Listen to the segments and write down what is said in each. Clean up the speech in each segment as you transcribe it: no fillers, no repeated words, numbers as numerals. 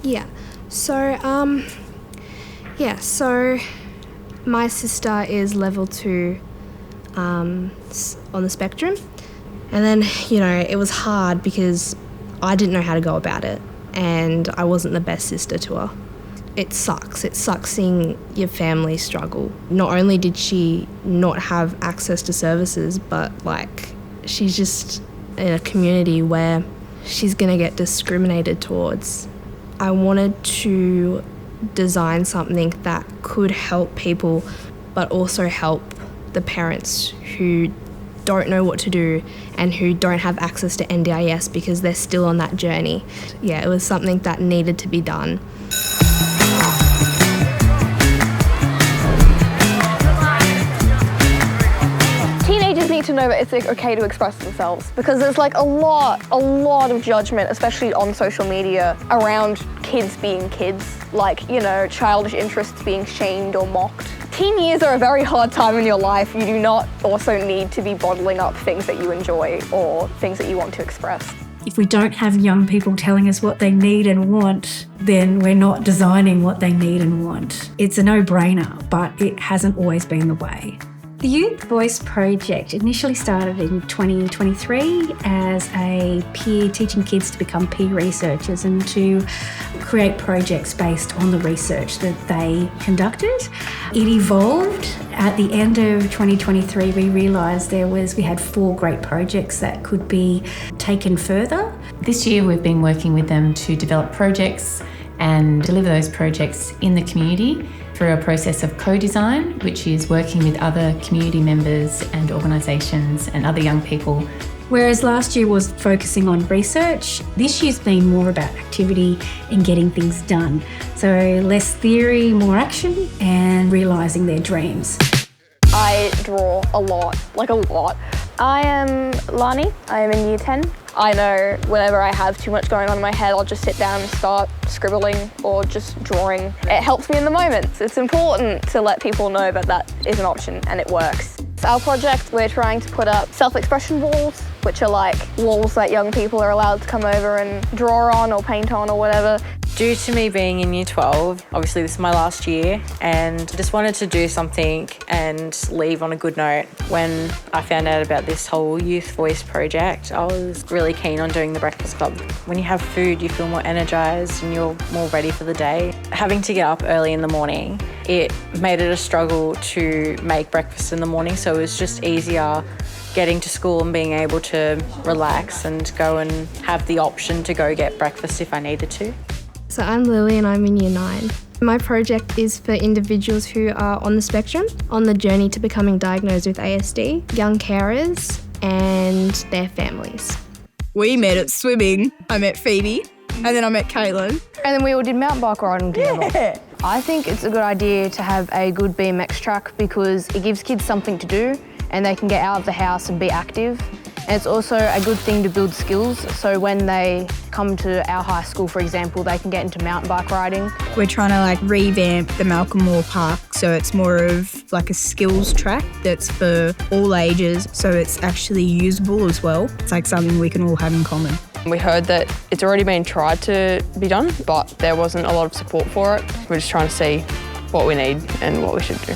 Yeah. So, so my sister is level 2 on the spectrum. And then, it was hard because I didn't know how to go about it and I wasn't the best sister to her. It sucks. It sucks seeing your family struggle. Not only did she not have access to services, but she's just in a community where she's going to get discriminated towards. I wanted to design something that could help people, but also help the parents who don't know what to do and who don't have access to NDIS because they're still on that journey. Yeah, it was something that needed to be done. Teenagers need to know that it's okay to express themselves because there's a lot of judgment, especially on social media, around kids being kids. Childish interests being shamed or mocked. Teen years are a very hard time in your life. You do not also need to be bottling up things that you enjoy or things that you want to express. If we don't have young people telling us what they need and want, then we're not designing what they need and want. It's a no-brainer, but it hasn't always been the way. The Youth Voice Project initially started in 2023 as a peer teaching kids to become peer researchers and to create projects based on the research that they conducted. It evolved. At the end of 2023, we realised we had 4 great projects that could be taken further. This year we've been working with them to develop projects and deliver those projects in the community through a process of co-design, which is working with other community members and organisations and other young people. Whereas last year was focusing on research, this year's been more about activity and getting things done. So less theory, more action and realising their dreams. I draw a lot. I am Lani, I am in year 10. I know whenever I have too much going on in my head, I'll just sit down and start scribbling or just drawing. It helps me in the moments. It's important to let people know that is an option and it works. Our project, we're trying to put up self-expression walls, which are walls that young people are allowed to come over and draw on or paint on or whatever. Due to me being in year 12, obviously this is my last year, and just wanted to do something and leave on a good note. When I found out about this whole Youth Voice project, I was really keen on doing the Breakfast Club. When you have food, you feel more energised and you're more ready for the day. Having to get up early in the morning, it made it a struggle to make breakfast in the morning, so it was just easier getting to school and being able to relax and go and have the option to go get breakfast if I needed to. So I'm Lily and I'm in year 9. My project is for individuals who are on the spectrum, on the journey to becoming diagnosed with ASD, young carers and their families. We met at swimming. I met Phoebe and then I met Caitlin. And then we all did mountain bike riding together. Yeah. I think it's a good idea to have a good BMX track because it gives kids something to do and they can get out of the house and be active. And it's also a good thing to build skills, so when they come to our high school, for example, they can get into mountain bike riding. We're trying to revamp the Malcolm Moore Park so it's more of a skills track that's for all ages, so it's actually usable as well. It's something we can all have in common. We heard that it's already been tried to be done, but there wasn't a lot of support for it. We're just trying to see what we need and what we should do.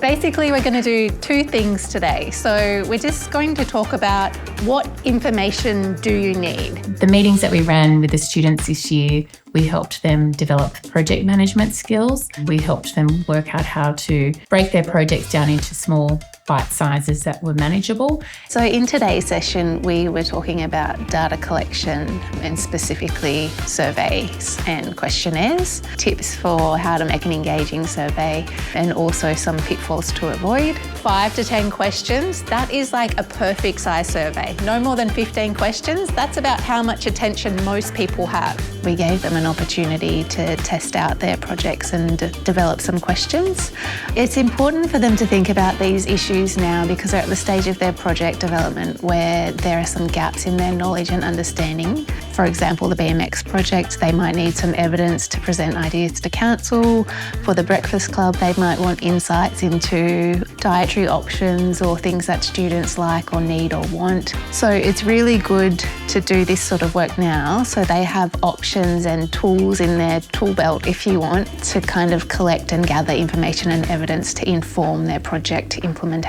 Basically, we're going to do 2 things today. So we're just going to talk about what information do you need. The meetings that we ran with the students this year, we helped them develop project management skills. We helped them work out how to break their projects down into small bite sizes that were manageable. So in today's session, we were talking about data collection and specifically surveys and questionnaires, tips for how to make an engaging survey and also some pitfalls to avoid. 5 to 10 questions, that is a perfect size survey. No more than 15 questions, that's about how much attention most people have. We gave them an opportunity to test out their projects and develop some questions. It's important for them to think about these issues issues now because they're at the stage of their project development where there are some gaps in their knowledge and understanding. For example, the BMX project, they might need some evidence to present ideas to council. For the Breakfast Club, they might want insights into dietary options or things that students like or need or want. So it's really good to do this sort of work now so they have options and tools in their tool belt, if you want, to kind of collect and gather information and evidence to inform their project implementation.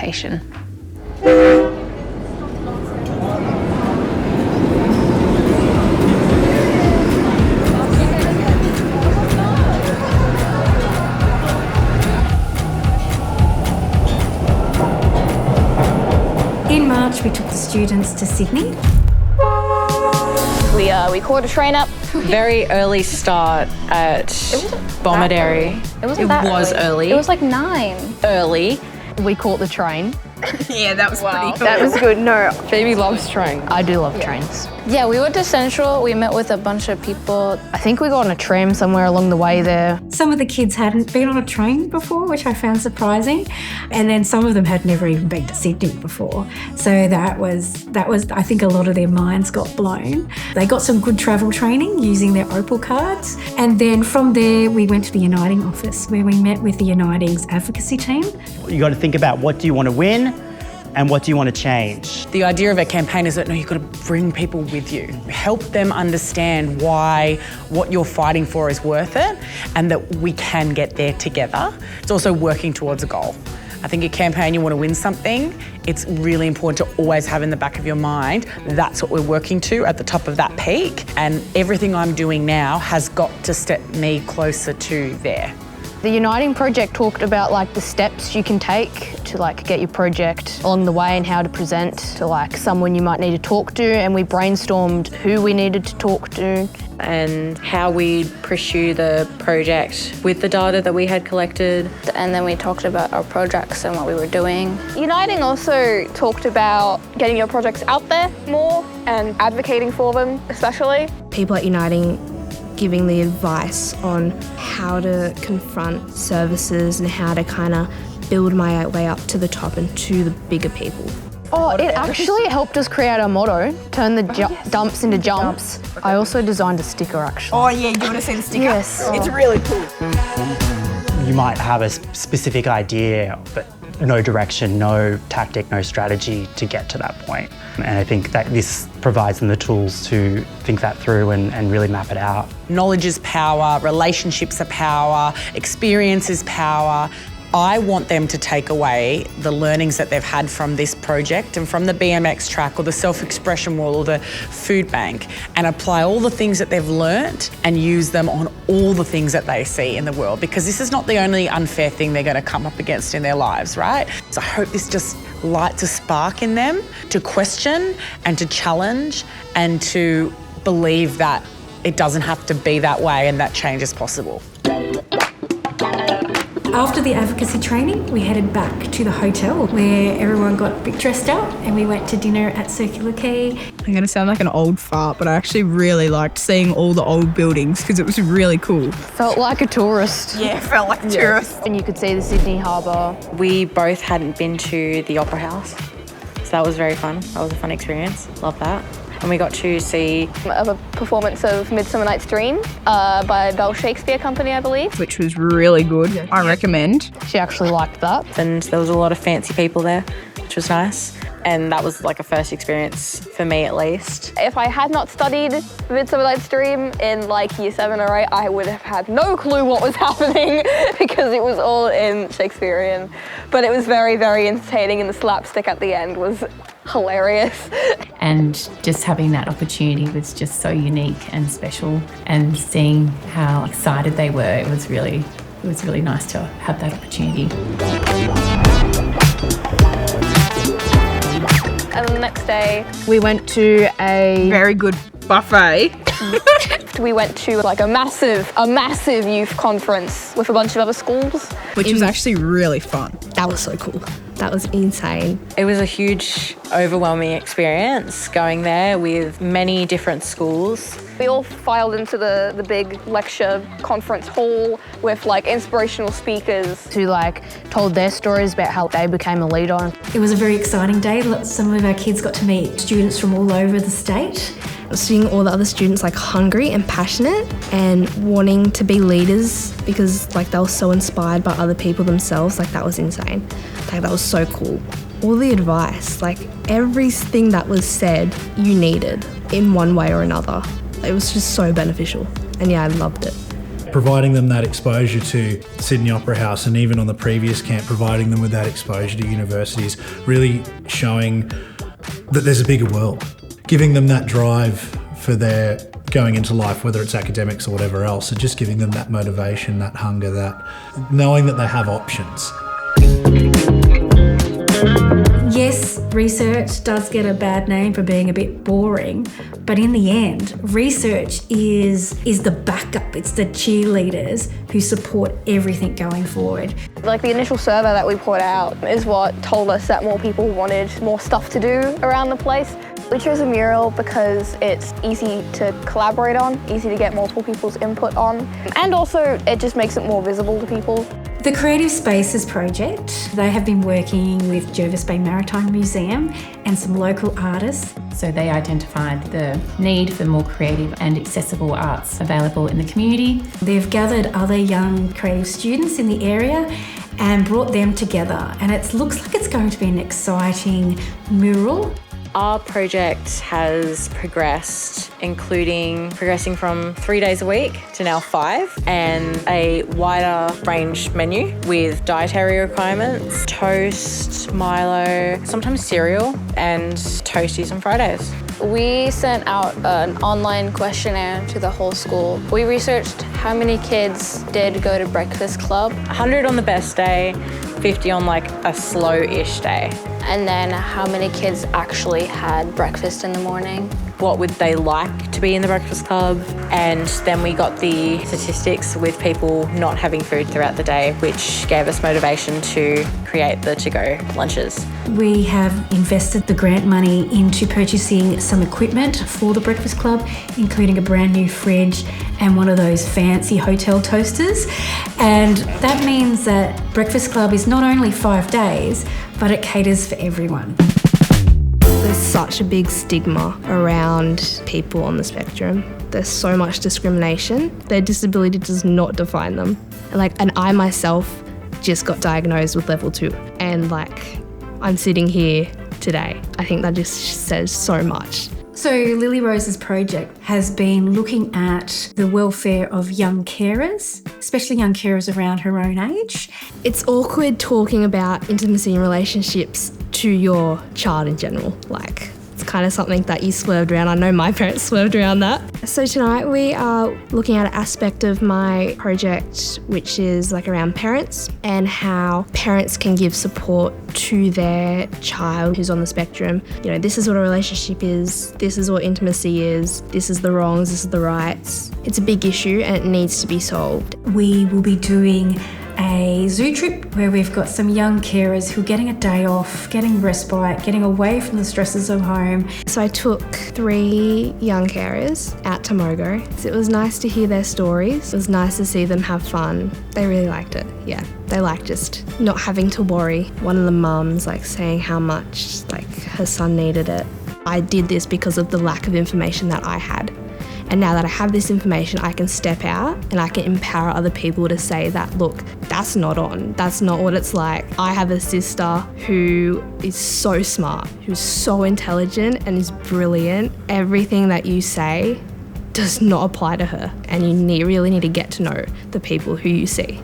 In March, we took the students to Sydney. We caught a train up. Very early start at Bomaderry. It wasn't that early. It was like 9. Early. We caught the train. Yeah, that was pretty cool. That was good. No, Phoebe loves trains. I do love trains. Yeah, we went to Central. We met with a bunch of people. I think we got on a tram somewhere along the way there. Some of the kids hadn't been on a train before, which I found surprising. And then some of them had never even been to Sydney before. So that was I think a lot of their minds got blown. They got some good travel training using their Opal cards. And then from there, we went to the Uniting office where we met with the Uniting's advocacy team. You got to think about what do you want to win and what do you want to change. The idea of a campaign is that, no, you've got to bring people with you. Help them understand why what you're fighting for is worth it and that we can get there together. It's also working towards a goal. I think a campaign, you want to win something, it's really important to always have in the back of your mind, that's what we're working to at the top of that peak. And everything I'm doing now has got to step me closer to there. The Uniting project talked about like the steps you can take to like get your project along the way and how to present to like someone you might need to talk to, and we brainstormed who we needed to talk to. And how we pursue the project with the data that we had collected. And then we talked about our projects and what we were doing. Uniting also talked about getting your projects out there more and advocating for them, especially. People at Uniting giving the advice on how to confront services and how to kind of build my way up to the top and to the bigger people. Oh, it actually helped us create our motto, turn the dumps into jumps. I also designed a sticker actually. Oh yeah, you want to see the sticker? Yes. It's really cool. You might have a specific idea, but no direction, no tactic, no strategy to get to that point. And I think that this provides them the tools to think that through and really map it out. Knowledge is power, relationships are power, experience is power. I want them to take away the learnings that they've had from this project and from the BMX track or the self-expression wall or the food bank and apply all the things that they've learnt and use them on all the things that they see in the world, because this is not the only unfair thing they're going to come up against in their lives, right? So I hope this just lights a spark in them to question and to challenge and to believe that it doesn't have to be that way and that change is possible. After the advocacy training, we headed back to the hotel where everyone got a bit dressed up and we went to dinner at Circular Quay. I'm going to sound like an old fart, but I actually really liked seeing all the old buildings because it was really cool. Felt like a tourist. Yeah, felt like a tourist. And you could see the Sydney Harbour. We both hadn't been to the Opera House, so that was very fun. That was a fun experience. Love that. And we got to see A performance of Midsummer Night's Dream by Bell Shakespeare Company, I believe. Which was really good. I recommend. She actually liked that. and there was a lot of fancy people there, which was nice. And that was like a first experience for me at least. If I had not studied Midsummer Night's Dream in like year 7 or 8, I would have had no clue what was happening because it was all in Shakespearean. But it was very, very entertaining, and the slapstick at the end was hilarious. And just having that opportunity was just so unique and special, and seeing how excited they were, it was really nice to have that opportunity. And the next day, We went to a Very good buffet. we went to like a massive youth conference with a bunch of other schools. Which was actually really fun. That was so cool. That was insane. It was a huge, overwhelming experience going there with many different schools. We all filed into the big lecture conference hall with like inspirational speakers who told their stories about how they became a leader. It was a very exciting day. Some of our kids got to meet students from all over the state. Seeing all the other students hungry and passionate and wanting to be leaders because they were so inspired by other people themselves, that was insane. That was so cool. All the advice, everything that was said, you needed in one way or another. It was just so beneficial. And yeah, I loved it. Providing them that exposure to Sydney Opera House, and even on the previous camp, providing them with that exposure to universities, really showing that there's a bigger world. Giving them that drive for their going into life, whether it's academics or whatever else, and just giving them that motivation, that hunger, that knowing that they have options. Yes, research does get a bad name for being a bit boring, but in the end, research is the backup. It's the cheerleaders who support everything going forward. The initial survey that we put out is what told us that more people wanted more stuff to do around the place. We chose a mural because it's easy to collaborate on, easy to get multiple people's input on, and also it just makes it more visible to people. The Creative Spaces project, they have been working with Jervis Bay Maritime Museum and some local artists. So they identified the need for more creative and accessible arts available in the community. They've gathered other young creative students in the area and brought them together, and it looks like it's going to be an exciting mural. Our project has progressed, including progressing from 3 days a week to now 5, and a wider range menu with dietary requirements, toast, Milo, sometimes cereal, and toasties on Fridays. We sent out an online questionnaire to the whole school. We researched how many kids did go to breakfast club. 100 on the best day, 50 on a slow-ish day. And then how many kids actually had breakfast in the morning. What would they like to be in the breakfast club? And then we got the statistics with people not having food throughout the day, which gave us motivation to create the to-go lunches. We have invested the grant money into purchasing some equipment for the breakfast club, including a brand new fridge and one of those fancy hotel toasters. And that means that breakfast club is not only 5 days, but it caters for everyone. There's such a big stigma around people on the spectrum. There's so much discrimination. Their disability does not define them. And I myself just got diagnosed with level 2, and I'm sitting here today. I think that just says so much. So Lily Rose's project has been looking at the welfare of young carers, especially young carers around her own age. It's awkward talking about intimacy in relationships to your child in general. It's kind of something that you swerved around. I know my parents swerved around that. So tonight we are looking at an aspect of my project which is around parents and how parents can give support to their child who's on the spectrum. This is what a relationship is, this is what intimacy is, this is the wrongs, this is the rights. It's a big issue and it needs to be solved. We will be doing a zoo trip where we've got some young carers who are getting a day off, getting respite, getting away from the stresses of home. So I took 3 young carers out to Mogo. So it was nice to hear their stories. It was nice to see them have fun. They really liked it. Yeah, they liked just not having to worry. One of the mums saying how much her son needed it. I did this because of the lack of information that I had. And now that I have this information, I can step out and I can empower other people to say that, look, that's not on. That's not what it's like. I have a sister who is so smart, who's so intelligent and is brilliant. Everything that you say does not apply to her. And you really need to get to know the people who you see.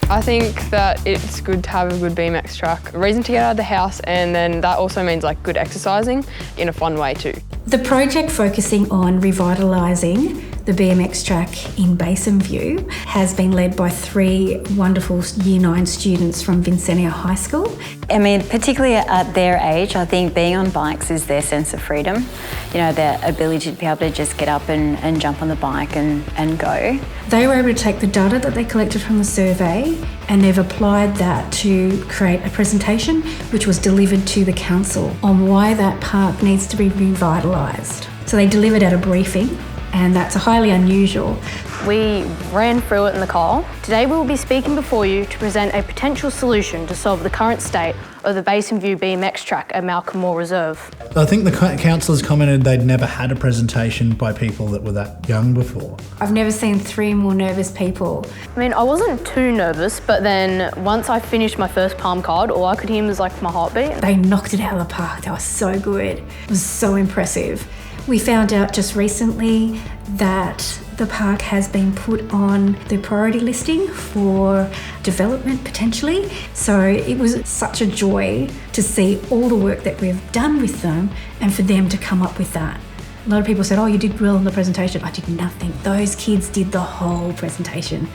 I think that it's good to have a good BMX track. A reason to get out of the house, and then that also means good exercising in a fun way too. The project focusing on revitalising The BMX track in Basin View has been led by 3 wonderful Year 9 students from Vincennia High School. I mean, particularly at their age, I think being on bikes is their sense of freedom. You know, their ability to be able to just get up and jump on the bike and go. They were able to take the data that they collected from the survey and they've applied that to create a presentation which was delivered to the council on why that park needs to be revitalised. So they delivered at a briefing, and that's highly unusual. We ran through it in the car. Today we will be speaking before you to present a potential solution to solve the current state of the Basin View BMX track at Malcolm Moore Reserve. I think the councillors commented they'd never had a presentation by people that were that young before. I've never seen 3 more nervous people. I mean, I wasn't too nervous, but then once I finished my first palm card, all I could hear was like my heartbeat. They knocked it out of the park. They were so good. It was so impressive. We found out just recently that the park has been put on the priority listing for development potentially. So it was such a joy to see all the work that we've done with them and for them to come up with that. A lot of people said, oh, you did well in the presentation. I did nothing. Those kids did the whole presentation.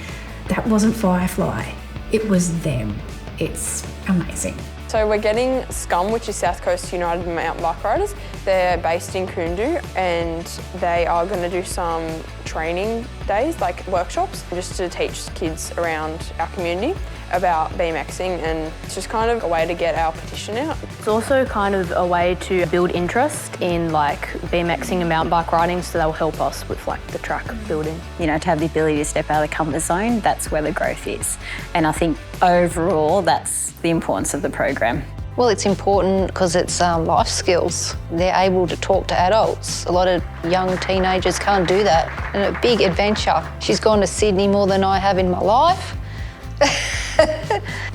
That wasn't Firefly. It was them. It's amazing. So we're getting SCUM, which is South Coast United Mountain Bike Riders. They're based in Koondu and they are going to do some training days, like workshops, just to teach kids around our community about BMXing, and it's just kind of a way to get our petition out. It's also kind of a way to build interest in like BMXing and mountain bike riding, so that will help us with like the track building. You know, to have the ability to step out of the comfort zone, that's where the growth is. And I think overall, that's the importance of the program. Well, it's important because it's life skills. They're able to talk to adults. A lot of young teenagers can't do that. And a big adventure. She's gone to Sydney more than I have in my life.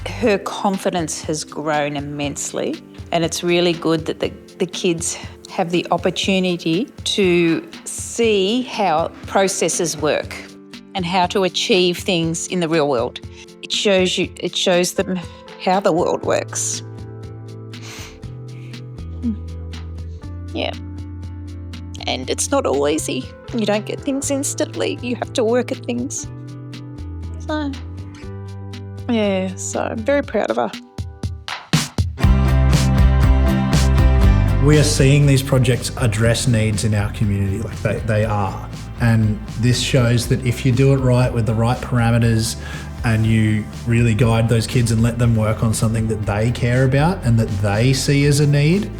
Her confidence has grown immensely, and it's really good that the kids have the opportunity to see how processes work and how to achieve things in the real world. It shows them how the world works. Yeah. And it's not all easy. You don't get things instantly. You have to work at things. So, yeah, so I'm very proud of her. We are seeing these projects address needs in our community, like they are. And this shows that if you do it right with the right parameters and you really guide those kids and let them work on something that they care about and that they see as a need,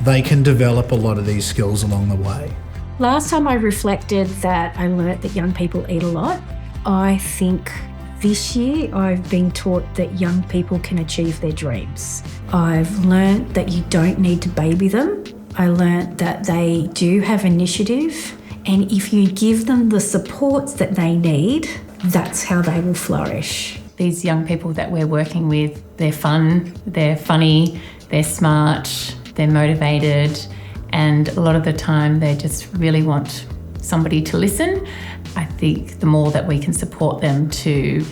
they can develop a lot of these skills along the way. Last time I reflected that I learnt that young people eat a lot. I think this year I've been taught that young people can achieve their dreams. I've learnt that you don't need to baby them. I learnt that they do have initiative, and if you give them the supports that they need, that's how they will flourish. These young people that we're working with, they're fun, they're funny, they're smart, they're motivated, and a lot of the time they just really want somebody to listen. I think the more that we can support them to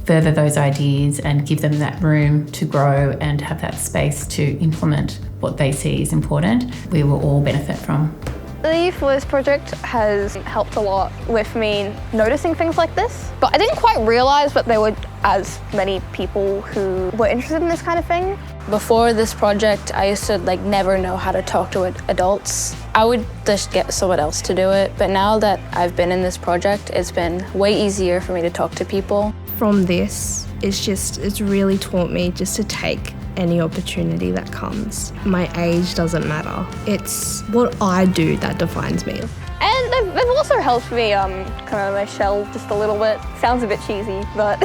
further those ideas and give them that room to grow and have that space to implement what they see is important, we will all benefit from. The Youth Voice project has helped a lot with me noticing things like this, but I didn't quite realise that there were as many people who were interested in this kind of thing. Before this project, I used to never know how to talk to adults. I would just get someone else to do it, but now that I've been in this project, it's been way easier for me to talk to people. From this, it's really taught me just to take any opportunity that comes. My age doesn't matter. It's what I do that defines me. And they've also helped me come out of my shell just a little bit. Sounds a bit cheesy, but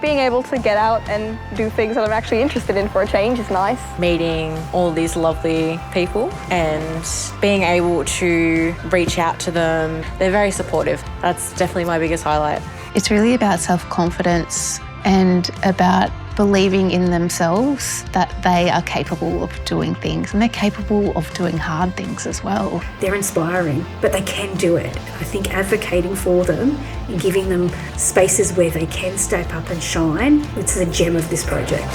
being able to get out and do things that I'm actually interested in for a change is nice. Meeting all these lovely people and being able to reach out to them. They're very supportive. That's definitely my biggest highlight. It's really about self-confidence and about believing in themselves that they are capable of doing things, and they're capable of doing hard things as well. They're inspiring, but they can do it. I think advocating for them and giving them spaces where they can step up and shine, it's the gem of this project.